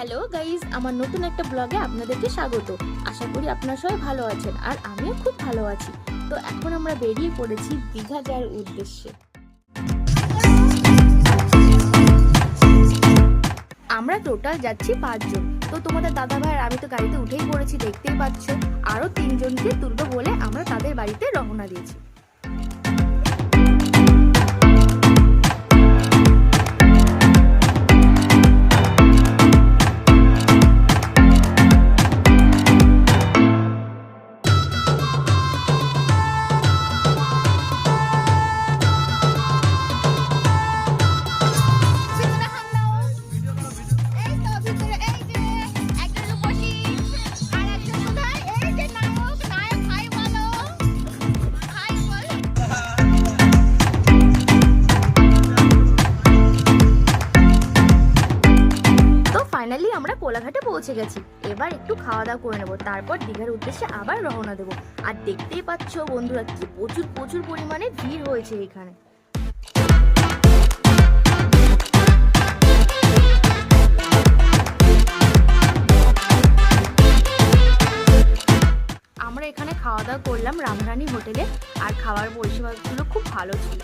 Hello guys, আমার নতুন একটা ব্লগে আপনাদেরকে স্বাগত। আশা করি আপনারা সবাই ভালো আছেন আর আমিও খুব ভালো আছি। তো এখন আমরা বেরিয়ে পড়েছি দীঘা যাওয়ার উদ্দেশ্যে। আমরা টোটাল যাচ্ছি 5 জন। তো তোমাদের দাদা ভাই আর আমি তো গাড়িতে উঠেই পড়েছি, দেখতেই পাচ্ছ। আরও 3 জনকে তুলবো বলে আমরা তাদের বাড়িতে রওনা দিয়েছি। ফাইনালি আমরা কোলাঘাটে পৌঁছে গেছি। এবার একটু খাওয়া দাওয়া করে নেবো, তারপর দীঘার উদ্দেশ্যে আবার রওনা দেবো। আর দেখতেই পাচ্ছ বন্ধুরা, কি প্রচুর পরিমাণে ভিড় হয়েছে এখানে। আমরা এখানে খাওয়া দাওয়া করলাম রামরানী হোটেলে, আর খাওয়ার পরিষেবাগুলো খুব ভালো ছিল।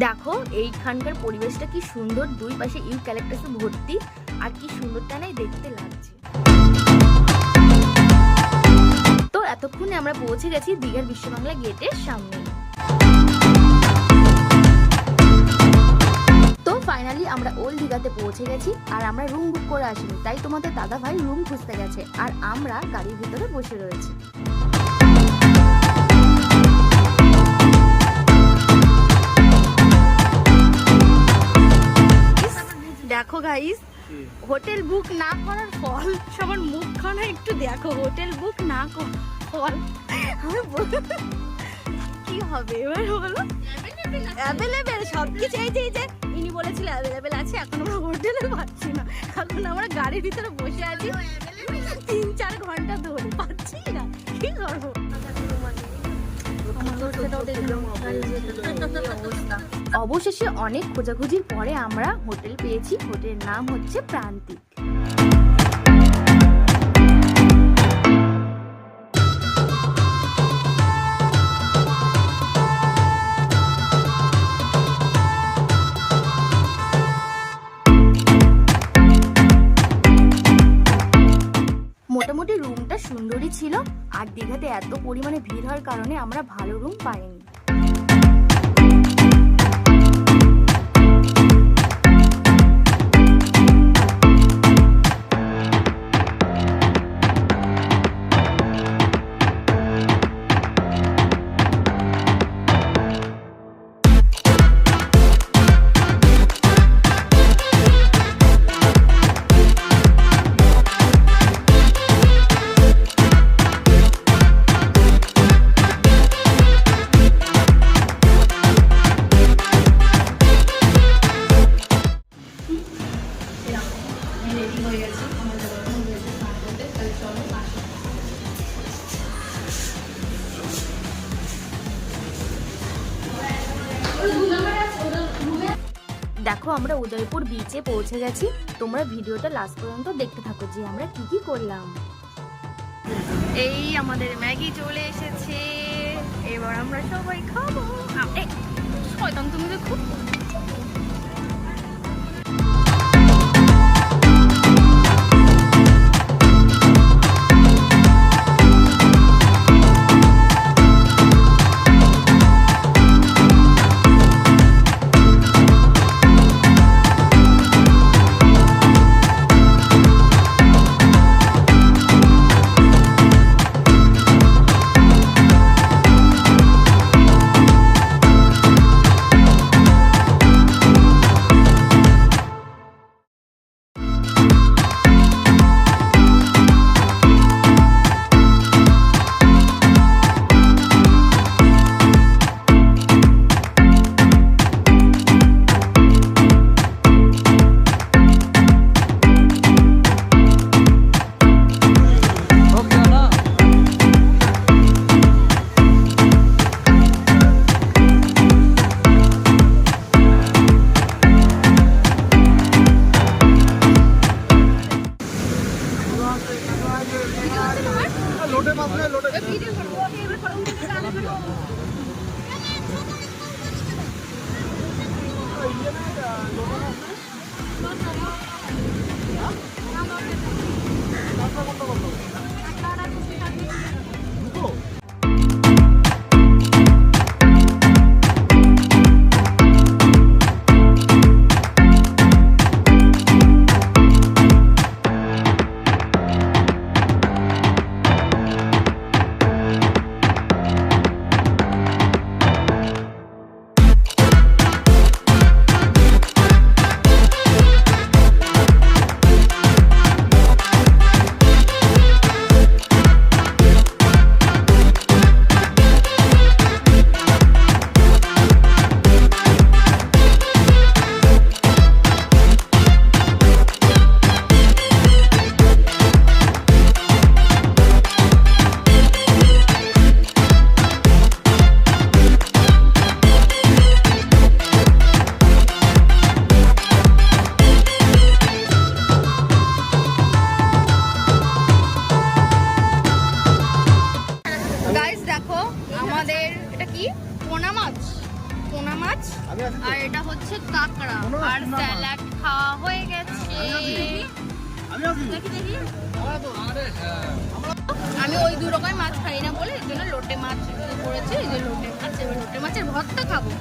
দেখো এইখানকার পরিবেশটা কি সুন্দর, দুই পাশে ইউক্যালিপটাসে ভর্তি, আর কি সুন্দর টানাই দেখতে লাগছে। তো এতক্ষণে আমরা পৌঁছে গেছি দীঘার বিশ্ববাংলা গেটের সামনে। তো ফাইনালি আমরা ওল্ড দীঘাতে পৌঁছে গেছি, আর আমরা রুম বুক করে আসিনি, তাই তোমাদের দাদা ভাই রুম খুঁজতে গেছে আর আমরা গাড়ির ভিতরে বসে রয়েছি। দেখো গাইস, হোটেল বুক না করার ফল সবার মুখখানা একটু দেখো। হোটেল বুক না ফল কি হবে এবার বলো? অ্যাভেলেবেল সবকিছু। এই যে ইনি বলেছিল অ্যাভেলেবেল আছে, এখন আমরা হোটেলে পাচ্ছি না। এখন আমরা গাড়ির ভিতরে বসে আছি 3-4 ঘন্টা ধরে, পাচ্ছি না, কি করবো? অবশেষে অনেক খোঁজাখুঁজির পরে আমরা হোটেল পেয়েছি। হোটেলের নাম হচ্ছে প্রান্তিক। মোটামুটি রুমটা সুন্দরই ছিল, আর দীঘাতে এত পরিমাণে ভিড় হওয়ার কারণে আমরা ভালো রুম পাইনি। দেখো আমরা উদয়পুর বিচে পৌঁছে গেছি। তোমরা ভিডিওটা লাস্ট পর্যন্ত দেখতে থাকো যে আমরা কি করলাম। এই আমাদের ম্যাগি চলে এসেছে, এবার আমরা সবাই খাবো। শয়তান তুমি তো খুব। আমি ওই 2 রকমের মাছ খাই না বলে এর জন্য লোটে মাছ করেছি। এই যে লোটে মাছ, এবার লোটে মাছের ভর্তা খাবো।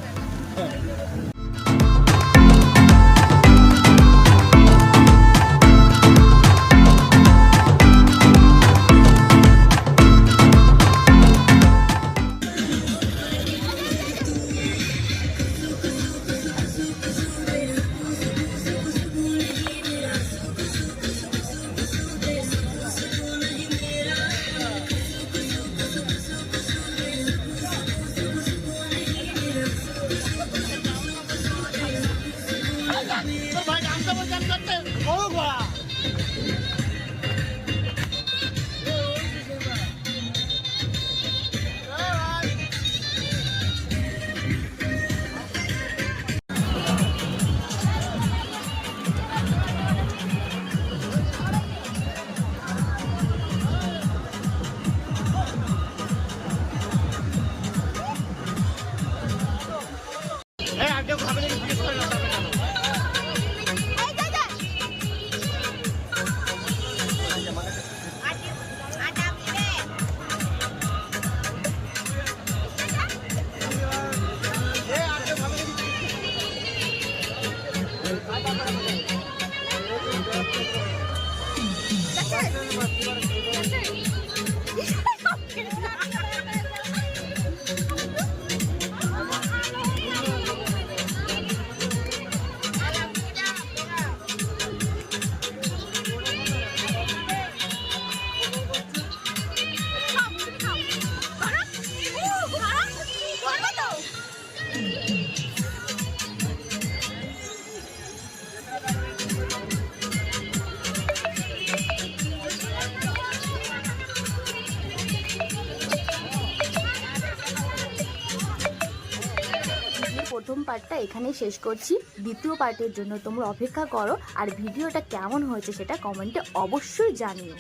প্রথম পার্টটা এখানেই শেষ করছি। দ্বিতীয় পার্টের জন্য তোমরা অপেক্ষা করো, আর ভিডিওটা কেমন হয়েছে সেটা কমেন্টে অবশ্যই জানিও।